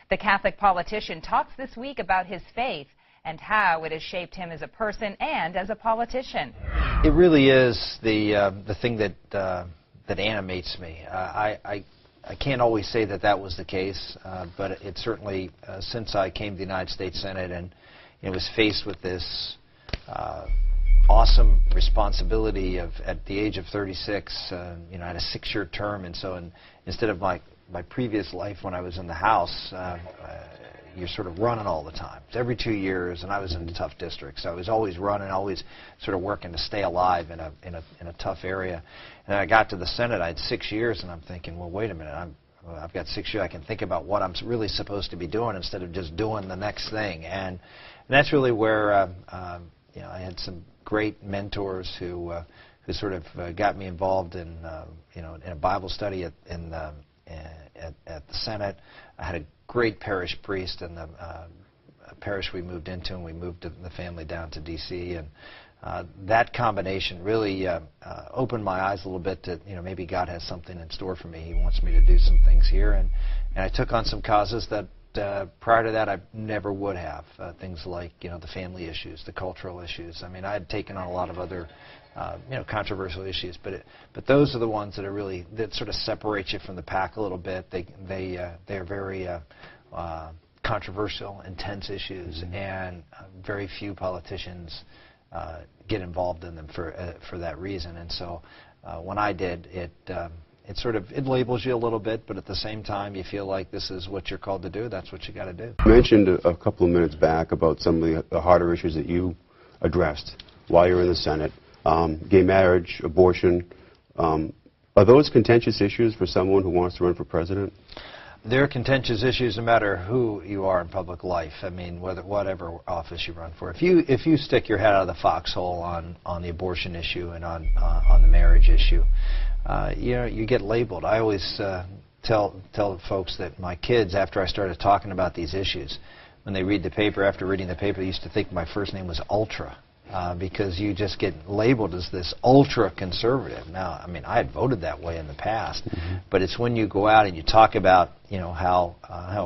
The Catholic politician talks this week about his faith and how it has shaped him as a person and as a politician. It really is the thing that animates me. I can't always say that that was the case, but it certainly, since I came to the United States Senate and was faced with this awesome responsibility of, at the age of 36, I had a 6-year term, and so instead of my previous life when I was in the House, you're sort of running all the time. It's every 2 years, and I was in tough districts. So I was always running, always sort of working to stay alive in a tough area. And I got to the Senate. I had 6 years, and I'm thinking, well, wait a minute. I've got 6 years. I can think about what I'm really supposed to be doing instead of just doing the next thing. And that's really where I had some great mentors who sort of got me involved in in a Bible study at the Senate. I had a great parish priest in the parish we moved into, and we moved the family down to D.C. And that combination really opened my eyes a little bit to maybe God has something in store for me. He wants me to do some things here, and I took on some causes that prior to that I never would have. Things like the family issues, the cultural issues. I mean, I had taken on a lot of other controversial issues, but those are the ones that sort of separate you from the pack a little bit. They're very controversial, intense issues, and very few politicians get involved in them for that reason. And so when I did, it labels you a little bit, but at the same time you feel like this is what you're called to do. That's what you got to do. You mentioned a couple of minutes back about some of the harder issues that you addressed while you were in the Senate. Gay marriage, abortion. Are those contentious issues for someone who wants to run for president? They're contentious issues no matter who you are in public life. I mean, whatever office you run for. If you stick your head out of the foxhole on the abortion issue and on the marriage issue, you get labeled. I always tell folks that my kids, after I started talking about these issues, when they read the paper, after reading the paper, they used to think my first name was Ultra. Because you just get labeled as this ultra-conservative. Now, I mean, I had voted that way in the past, but it's when you go out and you talk about, how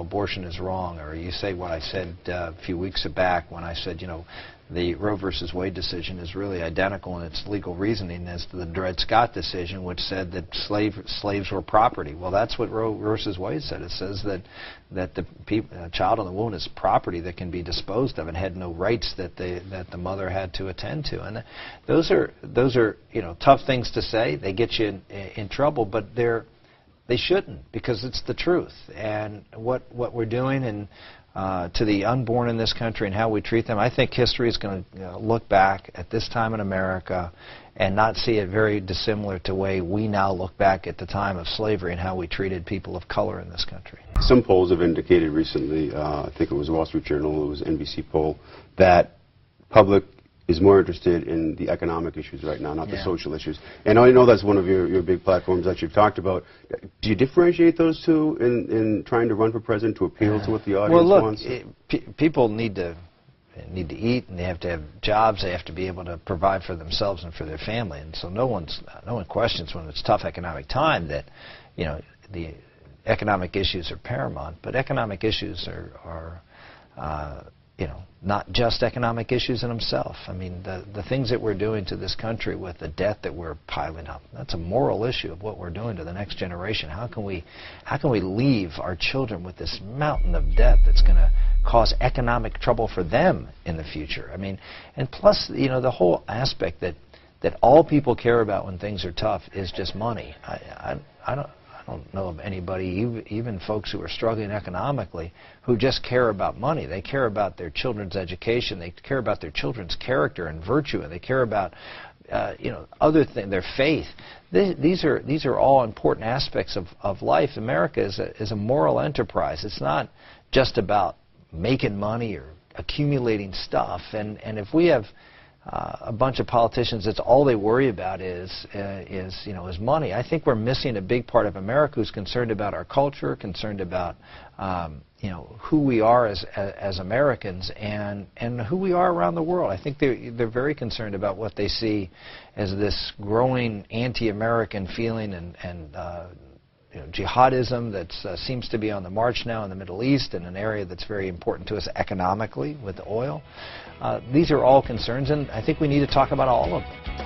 abortion is wrong, or you say what I said a few weeks back when I said, the Roe versus Wade decision is really identical in its legal reasoning as to the Dred Scott decision, which said that slaves were property. Well, that's what Roe versus Wade said. It says that a child in the womb is property that can be disposed of and had no rights that the mother had to attend to. And those are tough things to say. They get you in trouble, but they shouldn't, because it's the truth. And what we're doing and to the unborn in this country and how we treat them, I think history is going to look back at this time in America and not see it very dissimilar to the way we now look back at the time of slavery and how we treated people of color in this country. Some polls have indicated recently, I think it was Wall Street Journal, it was an NBC poll, that public is more interested in the economic issues right now, not the social issues. And I know that's one of your big platforms that you've talked about. Do you differentiate those two in trying to run for president to appeal to what the audience wants? Well, look, people need to eat, and they have to have jobs. They have to be able to provide for themselves and for their family. And so no one questions when it's tough economic time that the economic issues are paramount. But economic issues are not just economic issues in themselves. I mean, the things that we're doing to this country with the debt that we're piling up, that's a moral issue of what we're doing to the next generation. How can we leave our children with this mountain of debt that's going to cause economic trouble for them in the future? I mean, and plus, the whole aspect that all people care about when things are tough is just money. I don't know of anybody, even folks who are struggling economically, who just care about money. They care about their children's education. They care about their children's character and virtue, and they care about other things, their faith. These are all important aspects of life. America is a moral enterprise. It's not just about making money or accumulating stuff. And if we have a bunch of politicians, that's all they worry about is money. I think we're missing a big part of America who's concerned about our culture, concerned about who we are as Americans and who we are around the world. I think they're very concerned about what they see as this growing anti-American feeling and jihadism that seems to be on the march now in the Middle East, in an area that's very important to us economically with oil. These are all concerns, and I think we need to talk about all of them.